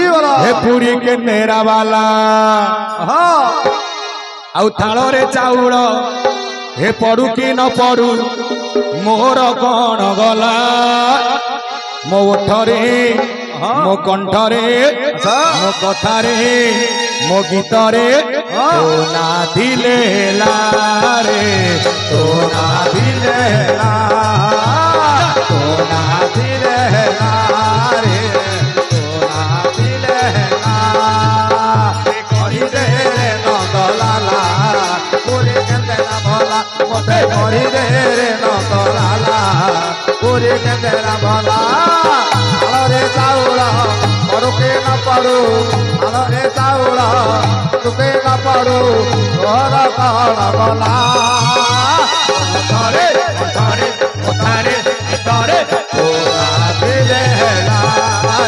हे पूरी के नेरा वाला आउ थाल रे चाउल हे पड़ू कि न पड़ू मोर कौन गला मो ओठरे मो कंठरे मो कथारे मो गीतरे तो ना दिले रे तो ना दिले तो ना दिले रे तो ना दिले कही दे नंदलाला पूरी केंद्रा भला मते कही दे रे नंदलाला पूरी केंद्रा भला रे चाउल पड़ू के न पड़ू रे चाउल तुके न पड़ू घर कौन गला रे रे रे रे तोरा दिले रे तोरा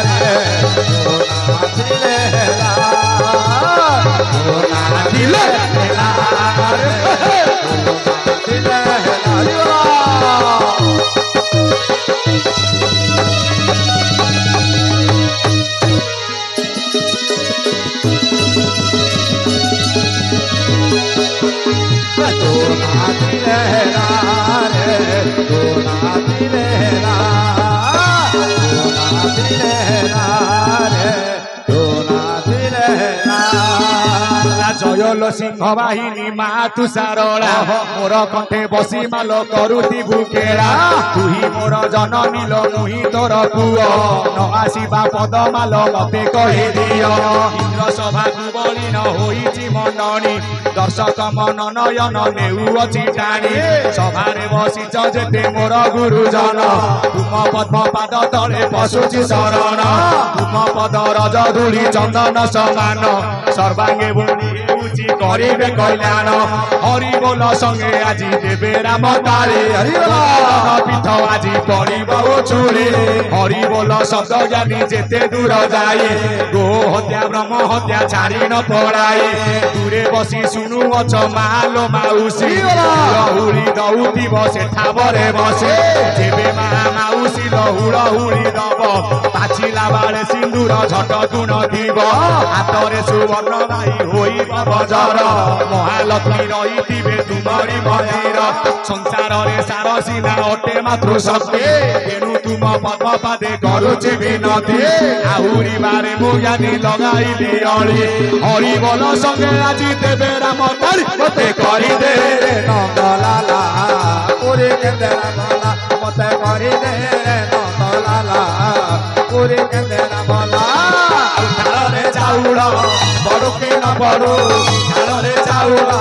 दिले तोरा दिले जयल सिंह बाहिनी मा तु सारला मोर कंठे बसी माल करुती भुकेला तुही मोर जननी लो मुही तोर पुओ न आसीबा पद माल मते कहि दियो इंद्र सभा गुबली न होईची मननी दर्शक मन नयन नेउअछि टाणी सभारे बसिच जेते मोर गुरुजन तुम पद्म पाद तले पशुछि शरण तुम पद रज धूली चंदन समान सर्वांगे बुनी करिबे कल्याण हरि बोल संगे आज देवे राम तारे हरि पीठ आज पड़ो चूड़ी हरि बोल शब्द ज्ञानी जेते दूर जाए गो हत्या ब्रह्म हत्या छाड़ी न पड़ाए दूरे बसी सुनु अछ मालो माउसी लहुड़ी दउती बसे ठाबरे बसे जेबे मा माउसी लहुड़ी दब पाछिला बाळे सिंदूर झट गुण दिब हातरे सुवर्ण भाई होई बजार महालक्ष्मी रही तुमरी मंदिर संसार रे सार सीना अटे मातृ शक्ति तेणु तुम पद्म पादे करुचे विनती आहुरी बारे मुज्ञानी लगाइली अली हरि बोल संगे आज देवे राम तारी मते करी दे रे नंदलाला पूरी केंद्रा भला मते करी दे रे नंदलाला पूरी केंद्रा भला रे चाउल पड़ू के न पड़ू रे चाउल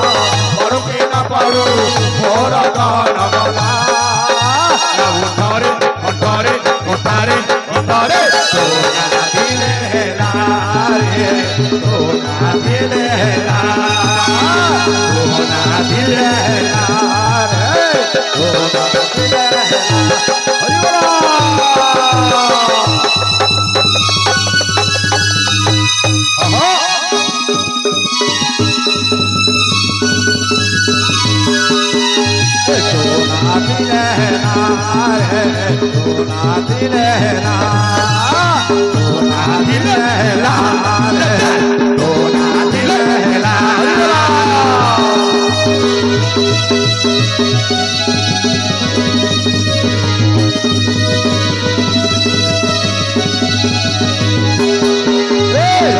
पड़ू के न पड़ू मोर कौन गला उठरे उठरे उठारे इतरे तोरा दिले रे तोरा दिले तोरा दिले रे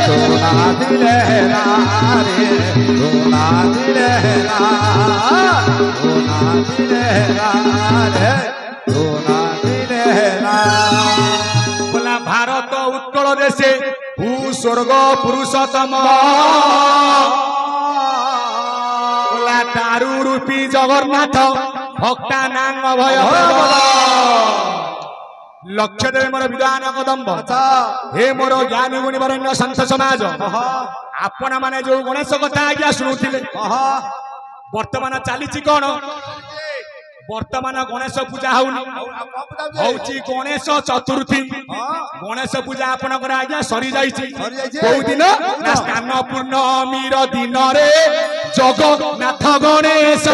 तोरा दिले हरि बोल भारत उत्कल देशे भू स्वर्ग पुरुषोत्तम दारू रूपी जगन्नाथ भक्ता नांग भय लक्ष्य देवे मोर विद्वान कदम्ब हे मोर ज्ञानी गुणी वरेण्य संत समाज आपण माने जो गणेश कथा आज्ञा शुणुथिले वर्तमान चली कौन वर्तमान गणेश पूजा होउची गणेश चतुर्थी गणेश पूजा आपनकर आज्ञा सरी जाईची को दिन ना स्नान पूर्णमीर दिन रे जगन्नाथ गणेश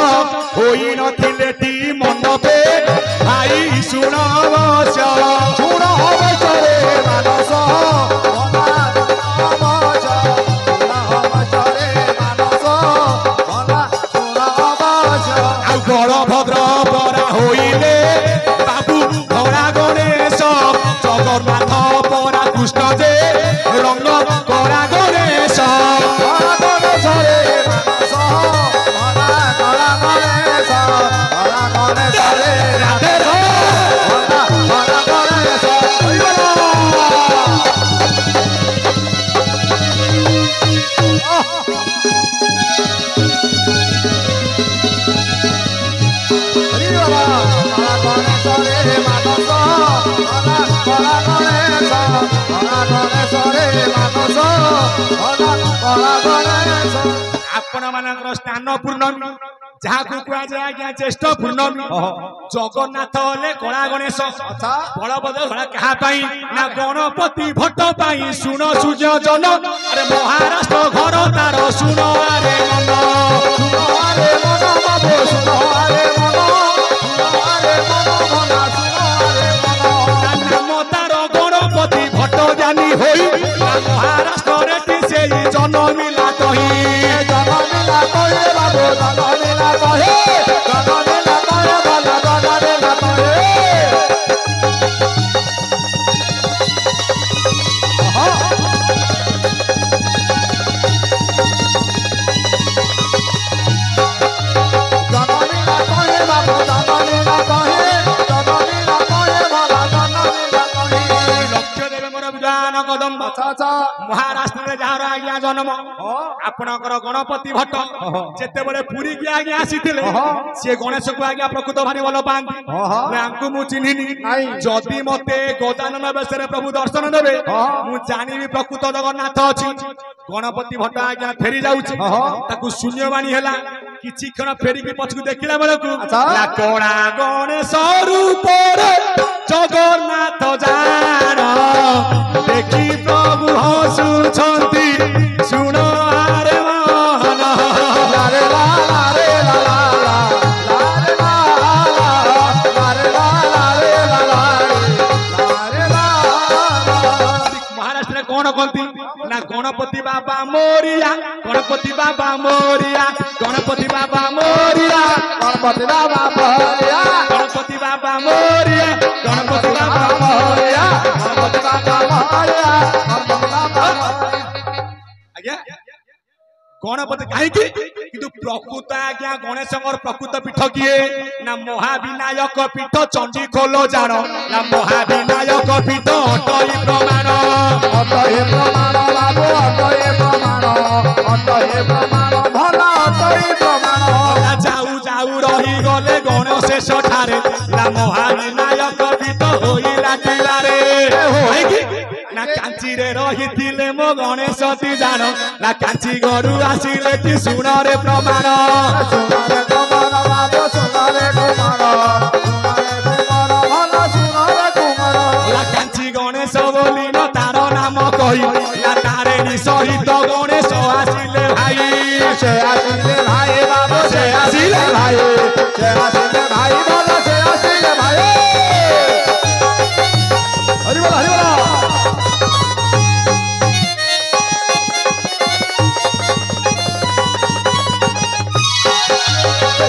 होई नथिले टी मंडपे भाई सुन अवश्य रे मानस आपण मानकर स्नान पूर्णमी जहाँ को कुआ जाए आज्ञा ज्येष्ठ पूर्णमी जगन्नाथ हेले कला गणेश बलभद्र धड़ा क्या ना गणपति भट्ट पाई सुन सूर्य जन अरे महाराष्ट्र घर तार सुन आरे मन नाम तार गणपति भट्ट जानी होई महाराष्ट्र रे से जन मिला कही बाबू जन मिला कहे महाराष्ट्र जार आज्ञा जन्म आपणकर गणपति भट्ट जिते बड़े पुरी की आज्ञा आसी सी गणेश को आज्ञा प्रकृत भारी भल पाती मु चिन्हिनी जदि मते गजानन बेश प्रभु दर्शन देवे मु जानी प्रकृत जगन्नाथ अच्छी गणपति भट्ट आज्ञा फेरी जाऊँ शून्यवाणी है किछि क्षण फेरिकी पछकु देखिला बेलकु कड़ा गणेश रूप जगन्नाथ जान देखी प्रभु हसुछंती सुन आरे मन लारे ला लारे ला ला लारे ला लारे ला लारे ला लारे ला महाराष्ट्र कौन कहती ना गणपति बाबा मोरिया गणपति बाबा मोरिया गणपति बाबा मोरिया गणपति बाबा मोरिया गणपति बाबा मोरिया गणपति बाबा मोरिया गणपति बाबा मोरिया गणपति बाबा आज्ञा गणपति कहीं किंतु प्रकृत आज्ञा गणेश प्रकृत पीठ किए ना महाविनायक पीठ चंडी खोल जान ना महाविनायक पीठ अटई प्रमाण बाबू अटई प्रमाण भला अटई प्रमाण जाऊ जाऊ रही गले गणेश ठारे ना महाविनायक पीठ होइला किलारे ना कांची रे रही थिले मो गणेश ती जान ना कांची गरु आसिले कि सुन रे प्रमाण बाबू सुन रे भला कांची गणेश बोली न तार नाम कही ना तारे नि सहित गणेश आसिले भाई से आसिले भाई बाबू से आसिले भाई भला से आसिले भाई हरि बोल हरि बोल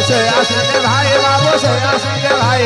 से आसिले भाई बाबू से आसिले भाई